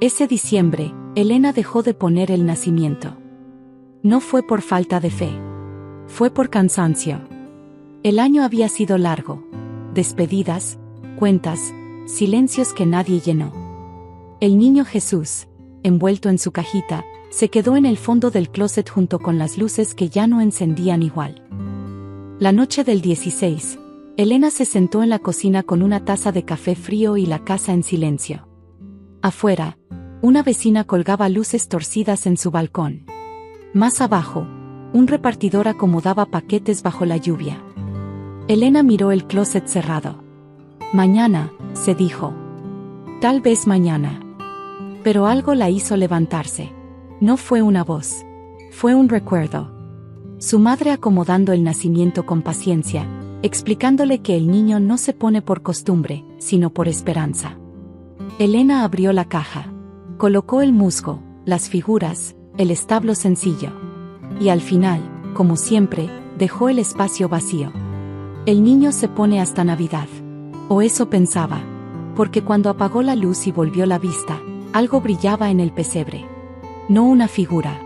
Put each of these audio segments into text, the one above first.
Ese diciembre, Elena dejó de poner el nacimiento. No fue por falta de fe. Fue por cansancio. El año había sido largo. Despedidas, cuentas, silencios que nadie llenó. El niño Jesús, envuelto en su cajita, se quedó en el fondo del closet junto con las luces que ya no encendían igual. La noche del 16, Elena se sentó en la cocina con una taza de café frío y la casa en silencio. Afuera, una vecina colgaba luces torcidas en su balcón. Más abajo, un repartidor acomodaba paquetes bajo la lluvia. Elena miró el closet cerrado. Mañana, se dijo. Tal vez mañana. Pero algo la hizo levantarse. No fue una voz. Fue un recuerdo. Su madre acomodando el nacimiento con paciencia, explicándole que el niño no se pone por costumbre, sino por esperanza. Elena abrió la caja. Colocó el musgo, las figuras, el establo sencillo. Y al final, como siempre, dejó el espacio vacío. El niño se pone hasta Navidad. O eso pensaba. Porque cuando apagó la luz y volvió la vista, algo brillaba en el pesebre. No una figura.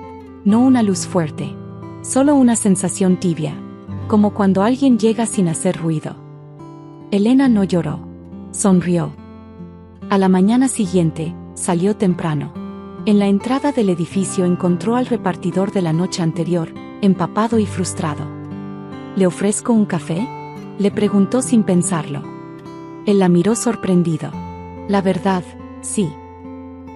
No una luz fuerte. Solo una sensación tibia. Como cuando alguien llega sin hacer ruido. Elena no lloró. Sonrió. A la mañana siguiente, salió temprano. En la entrada del edificio encontró al repartidor de la noche anterior, empapado y frustrado. ¿Le ofrezco un café?, le preguntó sin pensarlo. Él la miró sorprendido. La verdad, sí.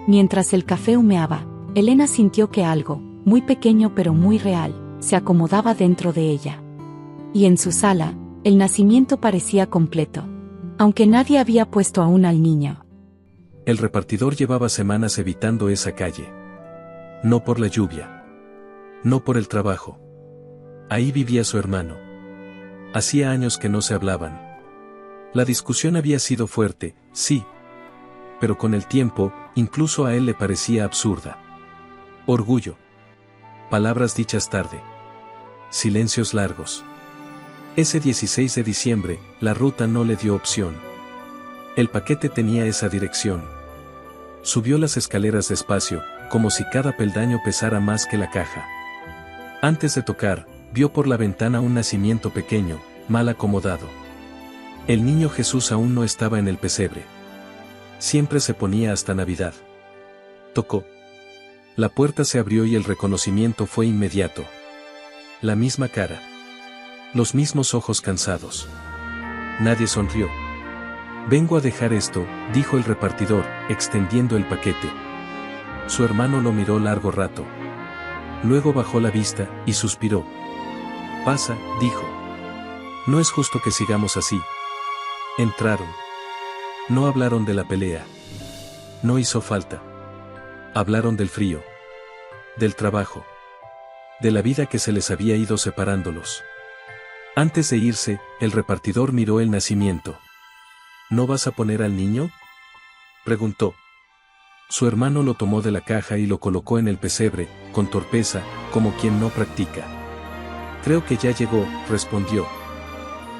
Mientras el café humeaba, Elena sintió que algo, muy pequeño pero muy real, se acomodaba dentro de ella. Y en su sala, el nacimiento parecía completo. Aunque nadie había puesto aún al niño. El repartidor llevaba semanas evitando esa calle. No por la lluvia. No por el trabajo. Ahí vivía su hermano. Hacía años que no se hablaban. La discusión había sido fuerte, sí. Pero con el tiempo, incluso a él le parecía absurda. Orgullo. Palabras dichas tarde. Silencios largos. Ese 16 de diciembre, la ruta no le dio opción. El paquete tenía esa dirección. Subió las escaleras despacio, como si cada peldaño pesara más que la caja. Antes de tocar, vio por la ventana un nacimiento pequeño, mal acomodado. El niño Jesús aún no estaba en el pesebre. Siempre se ponía hasta Navidad. Tocó. La puerta se abrió y el reconocimiento fue inmediato. La misma cara. Los mismos ojos cansados. Nadie sonrió. «Vengo a dejar esto», dijo el repartidor, extendiendo el paquete. Su hermano lo miró largo rato. Luego bajó la vista, y suspiró. «Pasa», dijo. «No es justo que sigamos así». Entraron. No hablaron de la pelea. No hizo falta. Hablaron del frío. Del trabajo. De la vida que se les había ido separándolos. Antes de irse, el repartidor miró el nacimiento. «¿No vas a poner al niño?», preguntó. Su hermano lo tomó de la caja y lo colocó en el pesebre, con torpeza, como quien no practica. «Creo que ya llegó», respondió.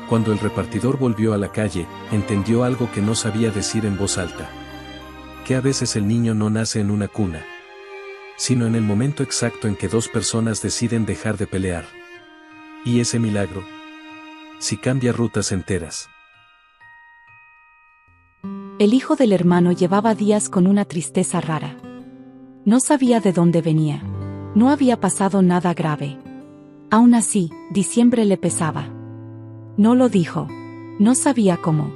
Cuando el repartidor volvió a la calle, entendió algo que no sabía decir en voz alta. Que a veces el niño no nace en una cuna, sino en el momento exacto en que dos personas deciden dejar de pelear. Y ese milagro, si cambia rutas enteras. El hijo del hermano llevaba días con una tristeza rara. No sabía de dónde venía. No había pasado nada grave. Aún así, diciembre le pesaba. No lo dijo. No sabía cómo.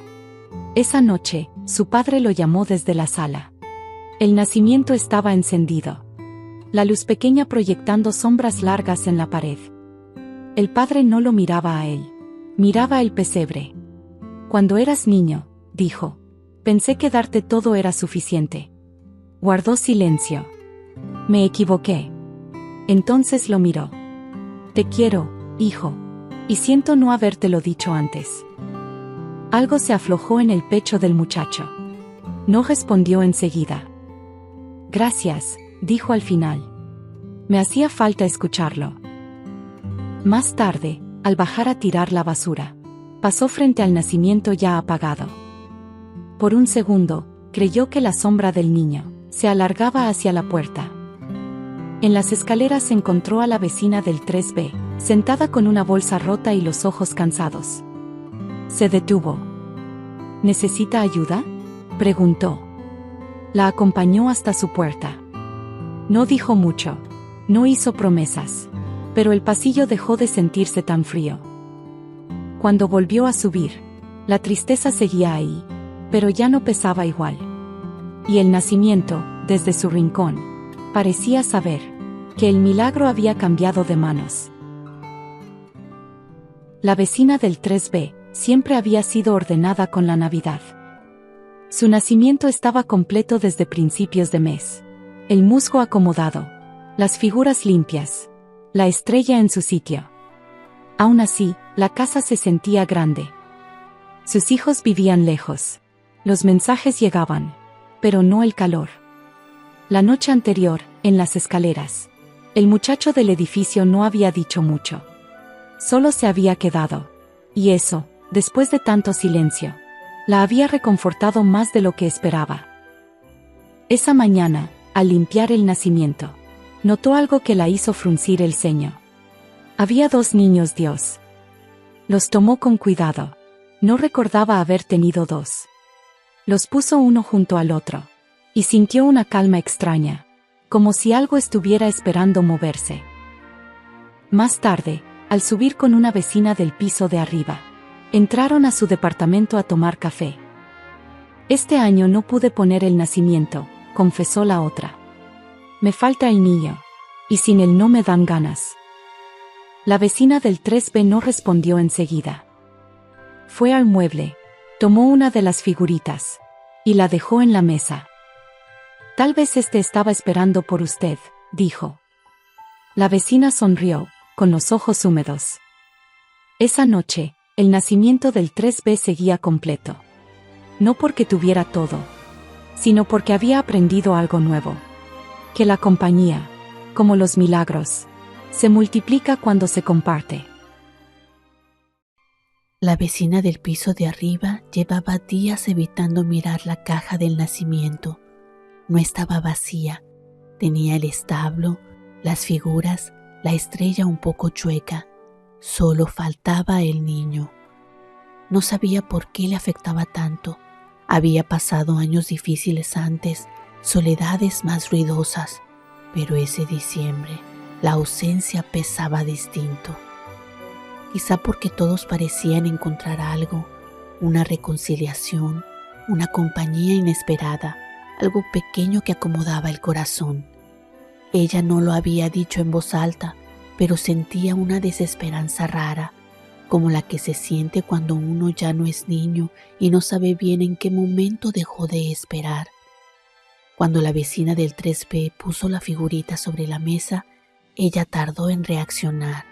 Esa noche, su padre lo llamó desde la sala. El nacimiento estaba encendido. La luz pequeña proyectando sombras largas en la pared. El padre no lo miraba a él. Miraba el pesebre. «Cuando eras niño», dijo, «pensé que darte todo era suficiente». Guardó silencio. «Me equivoqué». Entonces lo miró. «Te quiero, hijo. Y siento no habértelo dicho antes». Algo se aflojó en el pecho del muchacho. No respondió enseguida. «Gracias», dijo al final. «Me hacía falta escucharlo». Más tarde, al bajar a tirar la basura, pasó frente al nacimiento ya apagado. Por un segundo, creyó que la sombra del niño se alargaba hacia la puerta. En las escaleras encontró a la vecina del 3B, sentada con una bolsa rota y los ojos cansados. Se detuvo. ¿Necesita ayuda?, preguntó. La acompañó hasta su puerta. No dijo mucho, no hizo promesas, pero el pasillo dejó de sentirse tan frío. Cuando volvió a subir, la tristeza seguía ahí, pero ya no pesaba igual. Y el nacimiento, desde su rincón, parecía saber que el milagro había cambiado de manos. La vecina del 3B siempre había sido ordenada con la Navidad. Su nacimiento estaba completo desde principios de mes. El musgo acomodado, las figuras limpias, la estrella en su sitio. Aún así, la casa se sentía grande. Sus hijos vivían lejos. Los mensajes llegaban, pero no el calor. La noche anterior, en las escaleras, el muchacho del edificio no había dicho mucho. Solo se había quedado. Y eso, después de tanto silencio, la había reconfortado más de lo que esperaba. Esa mañana, al limpiar el nacimiento, notó algo que la hizo fruncir el ceño. Había 2 niños Dios. Los tomó con cuidado. No recordaba haber tenido 2. Los puso uno junto al otro. Y sintió una calma extraña, como si algo estuviera esperando moverse. Más tarde, al subir con una vecina del piso de arriba, entraron a su departamento a tomar café. Este año no pude poner el nacimiento, confesó la otra. Me falta el niño, y sin él no me dan ganas. La vecina del 3B no respondió enseguida. Fue al mueble, tomó una de las figuritas, y la dejó en la mesa. Tal vez estaba esperando por usted, dijo. La vecina sonrió, con los ojos húmedos. Esa noche, el nacimiento del 3B seguía completo. No porque tuviera todo, sino porque había aprendido algo nuevo. Que la compañía, como los milagros, se multiplica cuando se comparte. La vecina del piso de arriba llevaba días evitando mirar la caja del nacimiento. No estaba vacía. Tenía el establo, las figuras, la estrella un poco chueca. Solo faltaba el niño. No sabía por qué le afectaba tanto. Había pasado años difíciles antes, soledades más ruidosas, pero ese diciembre la ausencia pesaba distinto. Quizá porque todos parecían encontrar algo, una reconciliación, una compañía inesperada, algo pequeño que acomodaba el corazón. Ella no lo había dicho en voz alta, pero sentía una desesperanza rara, como la que se siente cuando uno ya no es niño y no sabe bien en qué momento dejó de esperar. Cuando la vecina del 3B puso la figurita sobre la mesa, ella tardó en reaccionar.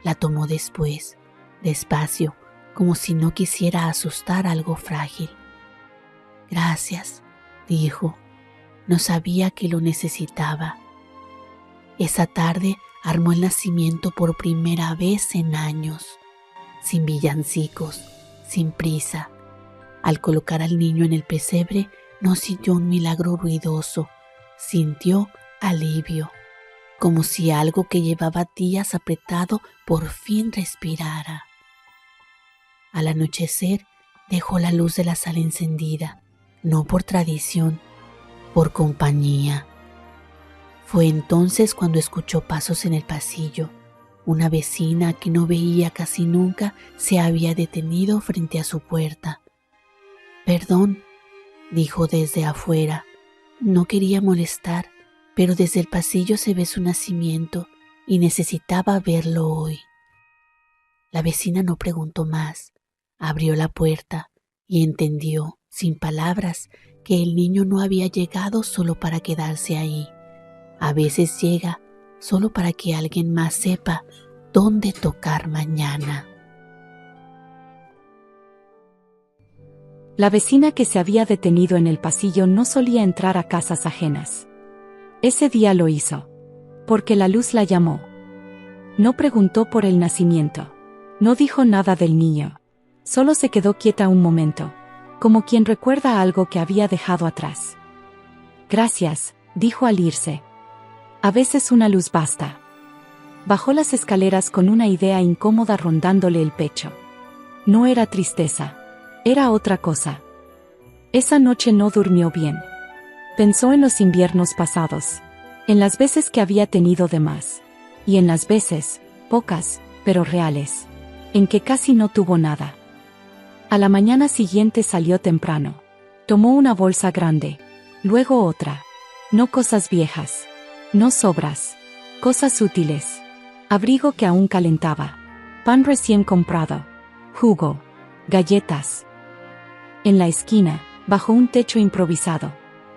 La tomó después, despacio, como si no quisiera asustar algo frágil. Gracias, dijo. No sabía que lo necesitaba. Esa tarde armó el nacimiento por primera vez en años, sin villancicos, sin prisa. Al colocar al niño en el pesebre, no sintió un milagro ruidoso, sintió alivio, como si algo que llevaba días apretado por fin respirara. Al anochecer, dejó la luz de la sala encendida, no por tradición, por compañía. Fue entonces cuando escuchó pasos en el pasillo. Una vecina que no veía casi nunca se había detenido frente a su puerta. «Perdón», dijo desde afuera. «No quería molestar, pero desde el pasillo se ve su nacimiento y necesitaba verlo hoy». La vecina no preguntó más. Abrió la puerta y entendió, sin palabras, que el niño no había llegado solo para quedarse ahí. A veces llega solo para que alguien más sepa dónde tocar mañana. La vecina que se había detenido en el pasillo no solía entrar a casas ajenas. Ese día lo hizo, porque la luz la llamó. No preguntó por el nacimiento, no dijo nada del niño, solo se quedó quieta un momento, como quien recuerda algo que había dejado atrás. Gracias, dijo al irse. A veces una luz basta. Bajó las escaleras con una idea incómoda rondándole el pecho. No era tristeza. Era otra cosa. Esa noche no durmió bien. Pensó en los inviernos pasados, en las veces que había tenido de más, y en las veces, pocas, pero reales, en que casi no tuvo nada. A la mañana siguiente salió temprano. Tomó una bolsa grande, luego otra. No cosas viejas, no sobras, cosas útiles. Abrigo que aún calentaba, pan recién comprado, jugo, galletas. En la esquina, bajo un techo improvisado,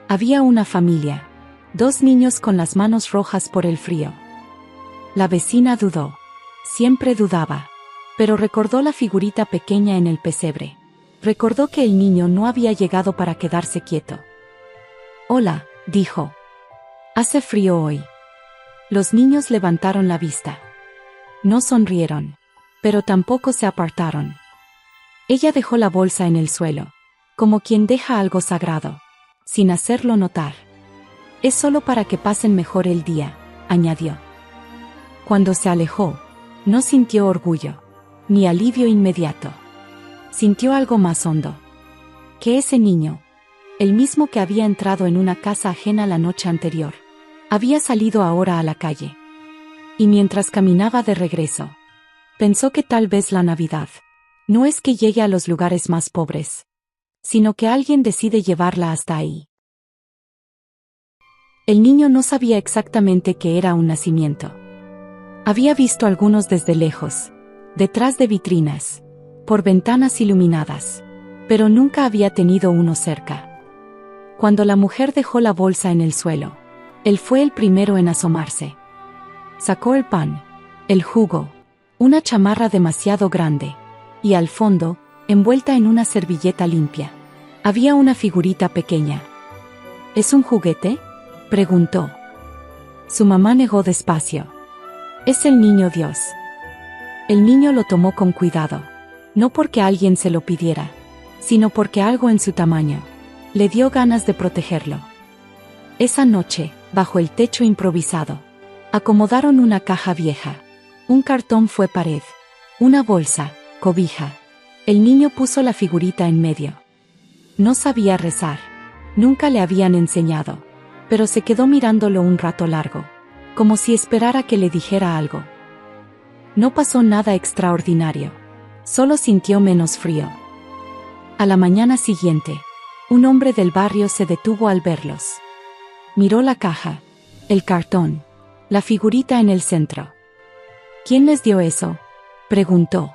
había una familia, 2 niños con las manos rojas por el frío. La vecina dudó, siempre dudaba, pero recordó la figurita pequeña en el pesebre. Recordó que el niño no había llegado para quedarse quieto. «Hola», dijo. «Hace frío hoy». Los niños levantaron la vista. No sonrieron, pero tampoco se apartaron. Ella dejó la bolsa en el suelo, como quien deja algo sagrado, sin hacerlo notar. «Es solo para que pasen mejor el día», añadió. Cuando se alejó, no sintió orgullo, ni alivio inmediato. Sintió algo más hondo. Que ese niño, el mismo que había entrado en una casa ajena la noche anterior, había salido ahora a la calle. Y mientras caminaba de regreso, pensó que tal vez la Navidad no es que llegue a los lugares más pobres, sino que alguien decide llevarla hasta ahí. El niño no sabía exactamente qué era un nacimiento. Había visto algunos desde lejos, detrás de vitrinas, por ventanas iluminadas, pero nunca había tenido uno cerca. Cuando la mujer dejó la bolsa en el suelo, él fue el primero en asomarse. Sacó el pan, el jugo, una chamarra demasiado grande, y al fondo, envuelta en una servilleta limpia, había una figurita pequeña. ¿Es un juguete?, preguntó. Su mamá negó despacio. «Es el niño Dios». El niño lo tomó con cuidado, no porque alguien se lo pidiera, sino porque algo en su tamaño le dio ganas de protegerlo. Esa noche, bajo el techo improvisado, acomodaron una caja vieja. Un cartón fue pared, una bolsa, cobija. El niño puso la figurita en medio. No sabía rezar. Nunca le habían enseñado, pero se quedó mirándolo un rato largo, como si esperara que le dijera algo. No pasó nada extraordinario. Solo sintió menos frío. A la mañana siguiente, un hombre del barrio se detuvo al verlos. Miró la caja, el cartón, la figurita en el centro. «¿Quién les dio eso?», preguntó.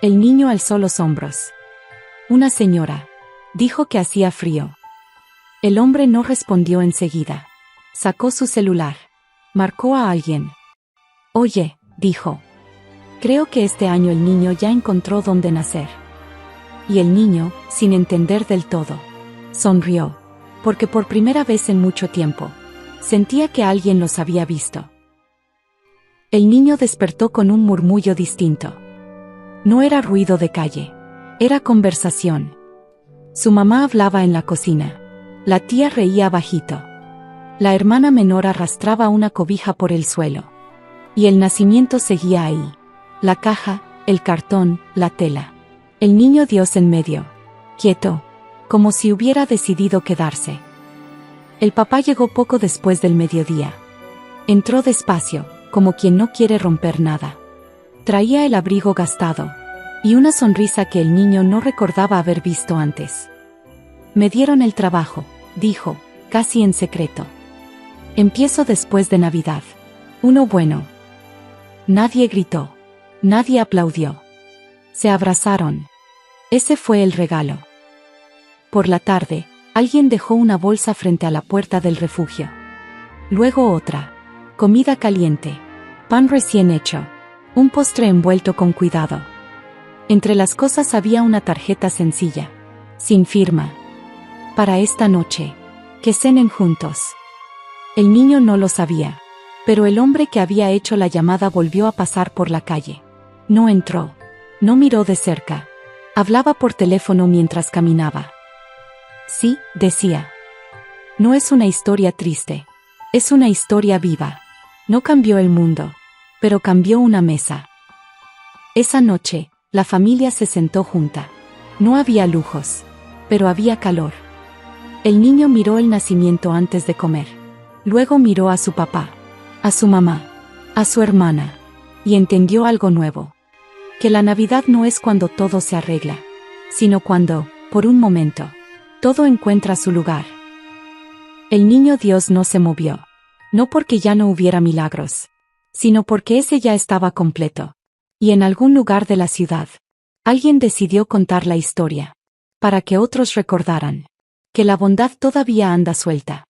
El niño alzó los hombros. «Una señora», dijo que hacía frío. El hombre no respondió enseguida. Sacó su celular. Marcó a alguien. «Oye», dijo. «Creo que este año el niño ya encontró dónde nacer». Y el niño, sin entender del todo, sonrió, porque por primera vez en mucho tiempo, sentía que alguien los había visto. El niño despertó con un murmullo distinto. No era ruido de calle, era conversación. Su mamá hablaba en la cocina. La tía reía bajito. La hermana menor arrastraba una cobija por el suelo. Y el nacimiento seguía ahí. La caja, el cartón, la tela. El niño Dios en medio, quieto, como si hubiera decidido quedarse. El papá llegó poco después del mediodía. Entró despacio, como quien no quiere romper nada. Traía el abrigo gastado, y una sonrisa que el niño no recordaba haber visto antes. «Me dieron el trabajo», dijo, casi en secreto. «Empiezo después de Navidad. Uno bueno». Nadie gritó. Nadie aplaudió. Se abrazaron. Ese fue el regalo. Por la tarde, alguien dejó una bolsa frente a la puerta del refugio. Luego otra. Comida caliente. Pan recién hecho. Un postre envuelto con cuidado. Entre las cosas había una tarjeta sencilla, sin firma. «Para esta noche. Que cenen juntos». El niño no lo sabía, pero el hombre que había hecho la llamada volvió a pasar por la calle. No entró. No miró de cerca. Hablaba por teléfono mientras caminaba. «Sí», decía. No es una historia triste. Es una historia viva. No cambió el mundo, pero cambió una mesa. Esa noche, la familia se sentó junta. No había lujos, pero había calor. El niño miró el nacimiento antes de comer. Luego miró a su papá, a su mamá, a su hermana, y entendió algo nuevo. Que la Navidad no es cuando todo se arregla, sino cuando, por un momento, todo encuentra su lugar. El niño Dios no se movió, no porque ya no hubiera milagros, sino porque ese ya estaba completo. Y en algún lugar de la ciudad, alguien decidió contar la historia, para que otros recordaran que la bondad todavía anda suelta.